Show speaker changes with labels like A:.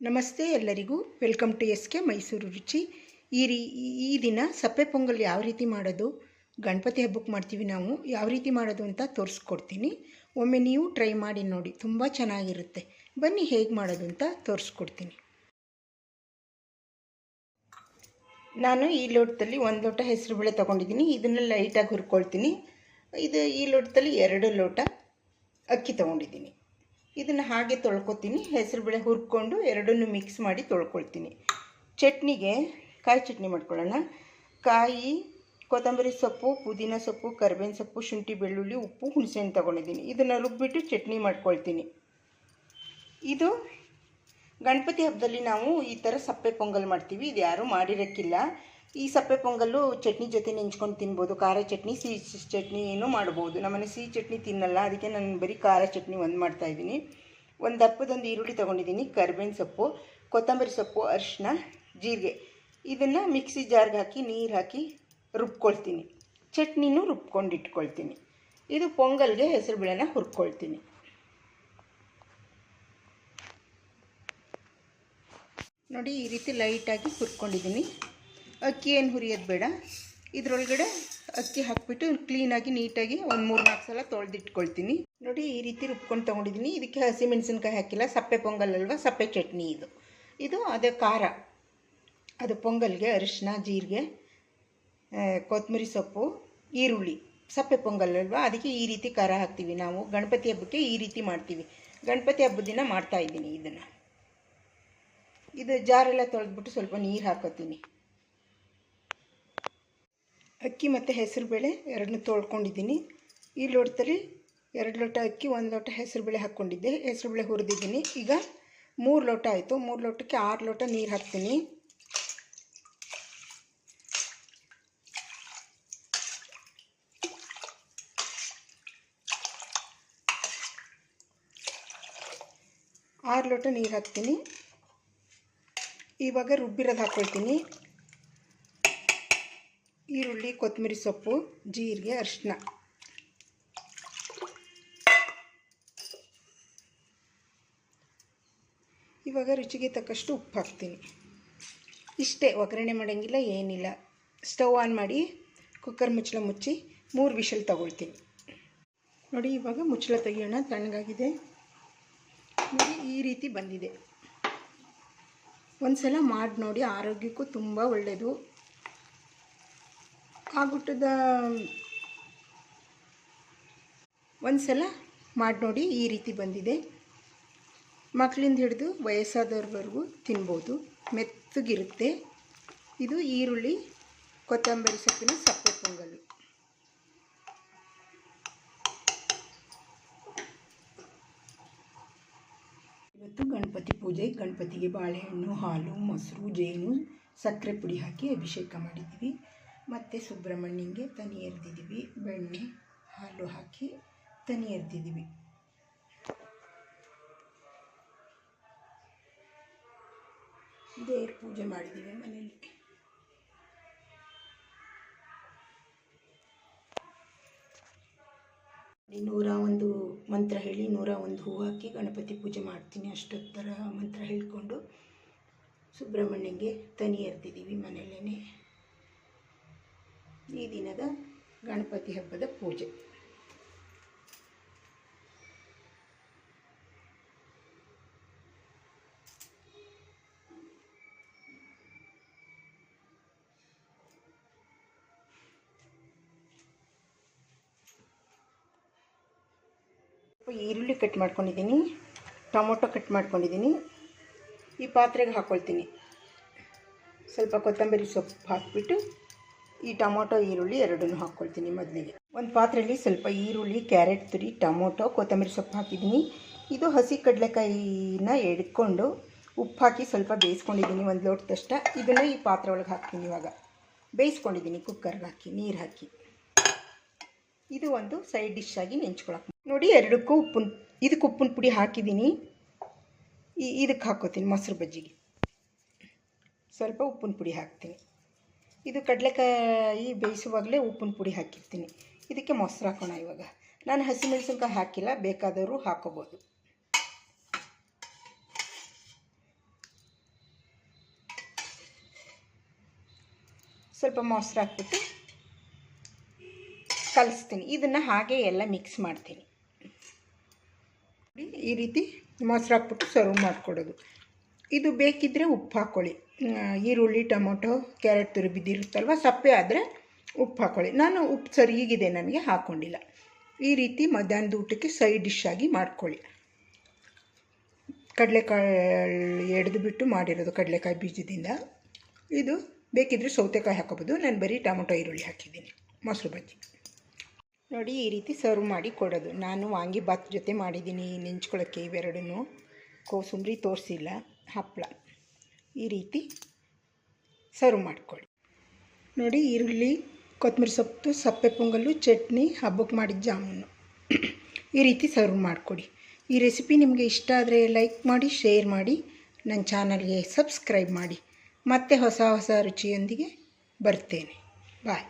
A: ನಮಸ್ತೆ ಎಲ್ಲರಿಗೂ, welcome to SK Mysuru ರುಚಿ. ಈ ದಿನ ಸಪ್ಪೆ ಪೊಂಗಲ್ ಯಾವ ರೀತಿ ಮಾಡೋದು, ಗಣಪತಿ ಹಬ್ಬಕ್ಕೆ ಮಾಡ್ತೀವಿ ನಾವು, ಯಾವ ರೀತಿ ಮಾಡೋದು ಅಂತ ತೋರಿಸ್ಕೊಡ್ತೀನಿ. ಒಮ್ಮೆ ನೀವು ಟ್ರೈ ಮಾಡಿ ನೋಡಿ, ತುಂಬ ಚೆನ್ನಾಗಿರುತ್ತೆ. ಬನ್ನಿ ಹೇಗೆ ಮಾಡೋದು ಅಂತ ತೋರಿಸ್ಕೊಡ್ತೀನಿ. ನಾನು ಈ ಲೋಟದಲ್ಲಿ 1 ಲೋಟ ಹೆಸರುಬೇಳೆ ತೊಗೊಂಡಿದ್ದೀನಿ. ಇದನ್ನು ಲೈಟಾಗಿ ಹುರ್ಕೊಳ್ತೀನಿ. ಈ ಲೋಟದಲ್ಲಿ 2 ಲೋಟ ಅಕ್ಕಿ ತೊಗೊಂಡಿದ್ದೀನಿ. ಇದನ್ನು ಹಾಗೆ ತೊಳ್ಕೊತೀನಿ. ಹೆಸರುಬೇಳೆ ಹುರ್ಕೊಂಡು ಎರಡನ್ನೂ ಮಿಕ್ಸ್ ಮಾಡಿ ತೊಳ್ಕೊಳ್ತೀನಿ. ಚಟ್ನಿಗೆ ಕಾಯಿ ಚಟ್ನಿ ಮಾಡ್ಕೊಳ್ಳೋಣ. ಕಾಯಿ, ಕೊತ್ತಂಬರಿ ಸೊಪ್ಪು, ಪುದೀನ ಸೊಪ್ಪು, ಕರಿಬೇವಿನ ಸೊಪ್ಪು, ಶುಂಠಿ, ಬೆಳ್ಳುಳ್ಳಿ, ಉಪ್ಪು, ಹುಣಸೆಹಣ್ಣು ತೊಗೊಂಡಿದ್ದೀನಿ. ಇದನ್ನು ರುಬ್ಬಿಟ್ಟು ಚಟ್ನಿ ಮಾಡ್ಕೊಳ್ತೀನಿ. ಇದು ಗಣಪತಿ ಹಬ್ಬದಲ್ಲಿ ನಾವು ಈ ಥರ ಸಪ್ಪೆ ಪೊಂಗಲ್ ಮಾಡ್ತೀವಿ. ಇದು ಯಾರೂ ಮಾಡಿರೋಕ್ಕಿಲ್ಲ. ಈ ಸಪ್ಪೆ ಪೊಂಗಲ್ಲು ಚಟ್ನಿ ಜೊತೆ ನೆಂಚ್ಕೊಂಡು ತಿನ್ಬೋದು. ಖಾರ ಚಟ್ನಿ, ಸಿಹಿ ಚಟ್ನಿನೂ ಮಾಡ್ಬೋದು. ನಮ್ಮನೆ ಸಿಹಿ ಚಟ್ನಿ ತಿನ್ನಲ್ಲ, ಅದಕ್ಕೆ ನಾನು ಬರೀ ಖಾರ ಚಟ್ನಿ ಮಾಡ್ತಾಯಿದ್ದೀನಿ. ಒಂದು ದಪ್ಪದೊಂದು ಈರುಳ್ಳಿ ತೊಗೊಂಡಿದ್ದೀನಿ, ಕರಿಬೇವಿನ ಸೊಪ್ಪು, ಕೊತ್ತಂಬರಿ ಸೊಪ್ಪು, ಅರಿಶಿನ, ಜೀರಿಗೆ. ಇದನ್ನು ಮಿಕ್ಸಿ ಜಾರ್ಗೆ ಹಾಕಿ ನೀರು ಹಾಕಿ ರುಬ್ಕೊಳ್ತೀನಿ. ಚಟ್ನಿನೂ ರುಬ್ಕೊಂಡು ಇಟ್ಕೊಳ್ತೀನಿ. ಇದು ಪೊಂಗಲ್ಗೆ ಹೆಸರುಬೇಳೆನ ಹುರ್ಕೊಳ್ತೀನಿ. ನೋಡಿ, ಈ ರೀತಿ ಲೈಟಾಗಿ ಹುರ್ಕೊಂಡಿದ್ದೀನಿ. ಅಕ್ಕಿ ಏನು ಹುರಿಯೋದು ಬೇಡ. ಇದರೊಳಗಡೆ ಅಕ್ಕಿ ಹಾಕಿಬಿಟ್ಟು ಕ್ಲೀನಾಗಿ ನೀಟಾಗಿ ಒಂದು 3-4 ಸಲ ತೊಳೆದಿಟ್ಕೊಳ್ತೀನಿ. ನೋಡಿ, ಈ ರೀತಿ ರುಬ್ಕೊಂಡು ತೊಗೊಂಡಿದ್ದೀನಿ. ಇದಕ್ಕೆ ಹಸಿಮೆಣಸಿನ್ಕಾಯಿ ಹಾಕಿಲ್ಲ. ಸಪ್ಪೆ ಪೊಂಗಲ್ ಅಲ್ವಾ, ಸಪ್ಪೆ ಚಟ್ನಿ ಇದು ಅದೇ ಖಾರ. ಅದು ಪೊಂಗಲ್ಗೆ ಅರಿಶಿನ, ಜೀರಿಗೆ, ಕೊತ್ತಂಬರಿ ಸೊಪ್ಪು, ಈರುಳ್ಳಿ. ಸಪ್ಪೆ ಪೊಂಗಲ್ ಅಲ್ವಾ, ಅದಕ್ಕೆ ಈ ರೀತಿ ಖಾರ ಹಾಕ್ತೀವಿ ನಾವು. ಗಣಪತಿ ಹಬ್ಬಕ್ಕೆ ಈ ರೀತಿ ಮಾಡ್ತೀವಿ. ಗಣಪತಿ ಹಬ್ಬದ ದಿನ ಮಾಡ್ತಾಯಿದ್ದೀನಿ ಇದನ್ನು. ಇದು ಜಾರೆಲ್ಲ ತೊಳೆದ್ಬಿಟ್ಟು ಸ್ವಲ್ಪ ನೀರು ಹಾಕೋತೀನಿ. ಅಕ್ಕಿ ಮತ್ತು ಹೆಸರುಬೇಳೆ ಎರಡನ್ನೂ ತೊಳ್ಕೊಂಡಿದ್ದೀನಿ. ಈ ಲೋಟದಲ್ಲಿ 2 ಲೋಟ ಅಕ್ಕಿ, 1 ಲೋಟ ಹೆಸರುಬೇಳೆ ಹಾಕ್ಕೊಂಡಿದ್ದೆ. ಹೆಸರುಬೇಳೆ ಹುರಿದಿದ್ದೀನಿ. ಈಗ 3 ಲೋಟ ಆಯಿತು. 3 ಲೋಟಕ್ಕೆ 6 ಲೋಟ ನೀರು ಹಾಕ್ತೀನಿ. ಇವಾಗ ರುಬ್ಬಿರೋದು ಹಾಕ್ಕೊಳ್ತೀನಿ. ಈರುಳ್ಳಿ, ಕೊತ್ತಂಬರಿ ಸೊಪ್ಪು, ಜೀರಿಗೆ, ಅರಿಶಿನ. ಇವಾಗ ರುಚಿಗೆ ತಕ್ಕಷ್ಟು ಉಪ್ಪು ಹಾಕ್ತೀನಿ. ಇಷ್ಟೇ, ಒಗ್ಗರಣೆ ಮಾಡೋಂಗಿಲ್ಲ, ಏನಿಲ್ಲ. ಸ್ಟವ್ ಆನ್ ಮಾಡಿ ಕುಕ್ಕರ್ ಮುಚ್ಚಳ ಮುಚ್ಚಿ 3 ವಿಷಲ್ ತಗೊಳ್ತೀನಿ. ನೋಡಿ, ಇವಾಗ ಮುಚ್ಚಳ ತೆಗಿಯೋಣ. ತಣ್ಣಗಾಗಿದೆ ನೋಡಿ, ಈ ರೀತಿ ಬಂದಿದೆ. ಒಂದು ಸಲ ಮಾಡಿ ನೋಡಿ, ಆರೋಗ್ಯಕ್ಕೂ ತುಂಬ ಒಳ್ಳೆಯದು. ಆಗ್ಬಿಟ್ಟದ ಒಂದು ಸಲ ಮಾಡಿ ನೋಡಿ, ಈ ರೀತಿ ಬಂದಿದೆ. ಮಕ್ಕಳಿಂದ ಹಿಡಿದು ವಯಸ್ಸಾದವ್ರವರೆಗೂ ತಿನ್ಬೋದು. ಮೆತ್ತಗಿರುತ್ತೆ. ಇದು ಈರುಳ್ಳಿ, ಕೊತ್ತಂಬರಿ ಸೊಪ್ಪಿನ ಸಪ್ಪೆ ಪೊಂಗಲ್. ಇವತ್ತು ಗಣಪತಿ ಪೂಜೆ. ಗಣಪತಿಗೆ ಬಾಳೆಹಣ್ಣು, ಹಾಲು, ಮೊಸರು, ಜೇನು, ಸಕ್ಕರೆ ಪುಡಿ ಹಾಕಿ ಅಭಿಷೇಕ ಮಾಡಿದ್ದೀವಿ. ಮತ್ತು ಸುಬ್ರಹ್ಮಣ್ಯಂಗೆ ತನಿ ಎರೆದಿದ್ದೀವಿ. ಬೆಣ್ಣೆ, ಹಾಲು ಹಾಕಿ ತನಿ ಎರೆದಿದ್ದೀವಿ. ದೇವ್ರ ಪೂಜೆ ಮಾಡಿದ್ದೀವಿ ಮನೆಯಲ್ಲಿ. ಈ 101 ಮಂತ್ರ ಹೇಳಿ 101 ಹೂ ಹಾಕಿ ಗಣಪತಿ ಪೂಜೆ ಮಾಡ್ತೀನಿ. ಅಷ್ಟೊತ್ತರ ಮಂತ್ರ ಹೇಳ್ಕೊಂಡು ಸುಬ್ರಹ್ಮಣ್ಯಂಗೆ ತನಿ ಎರೆದಿದ್ದೀವಿ ಮನೆಯಲ್ಲೇ. ಈ ದಿನದ ಗಣಪತಿ ಹಬ್ಬದ ಪೂಜೆ. ಈರುಳ್ಳಿ ಕಟ್ ಮಾಡ್ಕೊಂಡಿದ್ದೀನಿ, ಟೊಮೊಟೊ ಕಟ್ ಮಾಡ್ಕೊಂಡಿದ್ದೀನಿ. ಈ ಪಾತ್ರೆಗೆ ಹಾಕ್ಕೊಳ್ತೀನಿ. ಸ್ವಲ್ಪ ಕೊತ್ತಂಬರಿ ಸೊಪ್ಪು ಹಾಕಿಬಿಟ್ಟು ಈ ಟೊಮೊಟೊ, ಈರುಳ್ಳಿ ಎರಡನ್ನೂ ಹಾಕ್ಕೊಳ್ತೀನಿ. ಮೊದಲಿಗೆ ಒಂದು ಪಾತ್ರೆಯಲ್ಲಿ ಸ್ವಲ್ಪ ಈರುಳ್ಳಿ, ಕ್ಯಾರೆಟ್ ತುರಿ, ಟೊಮೊಟೊ, ಕೊತ್ತಂಬರಿ ಸೊಪ್ಪು ಹಾಕಿದ್ದೀನಿ. ಇದು ಹಸಿ ಕಡಲೆಕಾಯಿನ ಎಡ್ಕೊಂಡು ಉಪ್ಪು ಹಾಕಿ ಸ್ವಲ್ಪ ಬೇಯಿಸ್ಕೊಂಡಿದ್ದೀನಿ 1 ಲೋಟದಷ್ಟ. ಇದನ್ನು ಈ ಪಾತ್ರೆ ಒಳಗೆ ಹಾಕ್ತೀನಿ. ಇವಾಗ ಬೇಯಿಸ್ಕೊಂಡಿದ್ದೀನಿ ಕುಕ್ಕರ್ಗೆ ಹಾಕಿ, ನೀರು ಹಾಕಿ. ಇದು ಒಂದು ಸೈಡ್ ಡಿಶ್ ಆಗಿ ನೆಂಚ್ಕೊಳಕ್ಕೆ ನೋಡಿ. ಎರಡಕ್ಕೂ ಇದಕ್ಕೆ ಉಪ್ಪಿನ ಪುಡಿ ಹಾಕಿದ್ದೀನಿ. ಇದಕ್ಕೆ ಹಾಕ್ಕೋತೀನಿ. ಮೊಸರು ಬಜ್ಜಿಗೆ ಸ್ವಲ್ಪ ಉಪ್ಪಿನ ಪುಡಿ ಹಾಕ್ತೀನಿ. ಇದು ಕಡಲೆಕಾಯಿ ಬೇಯಿಸುವಾಗಲೇ ಉಪ್ಪಿನ ಪುಡಿ ಹಾಕಿರ್ತೀನಿ. ಇದಕ್ಕೆ ಮೊಸರು ಹಾಕೋಣ. ಇವಾಗ ನಾನು ಹಸಿಮೆಣಸಿನ್ಕಾಯಿ ಹಾಕಿಲ್ಲ, ಬೇಕಾದವರು ಹಾಕೋಬೋದು. ಸ್ವಲ್ಪ ಮೊಸರು ಹಾಕ್ಬಿಟ್ಟು ಕಲಿಸ್ತೀನಿ. ಇದನ್ನು ಹಾಗೆ ಎಲ್ಲ ಮಿಕ್ಸ್ ಮಾಡ್ತೀನಿ. ಈ ರೀತಿ ಮೊಸರು ಹಾಕ್ಬಿಟ್ಟು ಸರ್ವ್ ಮಾಡಿಕೊಡೋದು. ಇದು ಬೇಕಿದ್ದರೆ ಉಪ್ಪು ಹಾಕ್ಕೊಳ್ಳಿ. ಈರುಳ್ಳಿ, ಟೊಮೊಟೊ, ಕ್ಯಾರೆಟ್ ತುರಿಬಿದ್ದಿರುತ್ತಲ್ವ, ಸಪ್ಪೆ ಆದರೆ ಉಪ್ಪು ಹಾಕ್ಕೊಳ್ಳಿ. ನಾನು ಉಪ್ಪು ಸರಿಯಾಗಿದೆ ನನಗೆ, ಹಾಕ್ಕೊಂಡಿಲ್ಲ. ಈ ರೀತಿ ಮಧ್ಯಾಹ್ನದ ಊಟಕ್ಕೆ ಸೈಡ್ ಡಿಶ್ ಆಗಿ ಮಾಡ್ಕೊಳ್ಳಿ. ಕಡಲೆಕಾಳು ಎಡೆದು ಬಿಟ್ಟು ಮಾಡಿರೋದು, ಕಡಲೆಕಾಯಿ ಬೀಜದಿಂದ. ಇದು ಬೇಕಿದ್ದರೆ ಸೌತೆಕಾಯಿ ಹಾಕೋಬೋದು. ನಾನು ಬರೀ ಟೊಮೊಟೊ ಈರುಳ್ಳಿ ಹಾಕಿದ್ದೀನಿ. ಮೊಸರು ಬಜ್ಜಿ ನೋಡಿ, ಈ ರೀತಿ ಸರ್ವ್ ಮಾಡಿ ಕೊಡೋದು. ನಾನು ವಾಂಗಿಬಾತ್ ಜೊತೆ ಮಾಡಿದ್ದೀನಿ ನೆಂಚ್ಕೊಳ್ಳೋಕ್ಕೆ. ಇವೆರಡೂ ಕೋಸಂಬರಿ ತೋರಿಸಿಲ್ಲ, ಹಪ್ಪಳ. ಈ ರೀತಿ ಸರ್ವ್ ಮಾಡ್ಕೊಳ್ಳಿ. ನೋಡಿ, ಈರುಳ್ಳಿ, ಕೊತ್ತಂಬರಿ ಸೊಪ್ಪು, ಸಪ್ಪೆ ಪೊಂಗಲ್ಲು, ಚಟ್ನಿ, ಹಬ್ಬಕ್ಕೆ ಮಾಡಿದ ಜಾಮೂನು. ಈ ರೀತಿ ಸರ್ವ್ ಮಾಡಿಕೊಡಿ. ಈ ರೆಸಿಪಿ ನಿಮಗೆ ಇಷ್ಟ ಆದರೆ ಲೈಕ್ ಮಾಡಿ, ಶೇರ್ ಮಾಡಿ, ನನ್ನ ಚಾನಲ್ಗೆ ಸಬ್ಸ್ಕ್ರೈಬ್ ಮಾಡಿ. ಮತ್ತೆ ಹೊಸ ಹೊಸ ರುಚಿಯೊಂದಿಗೆ ಬರ್ತೇನೆ. ಬಾಯ್.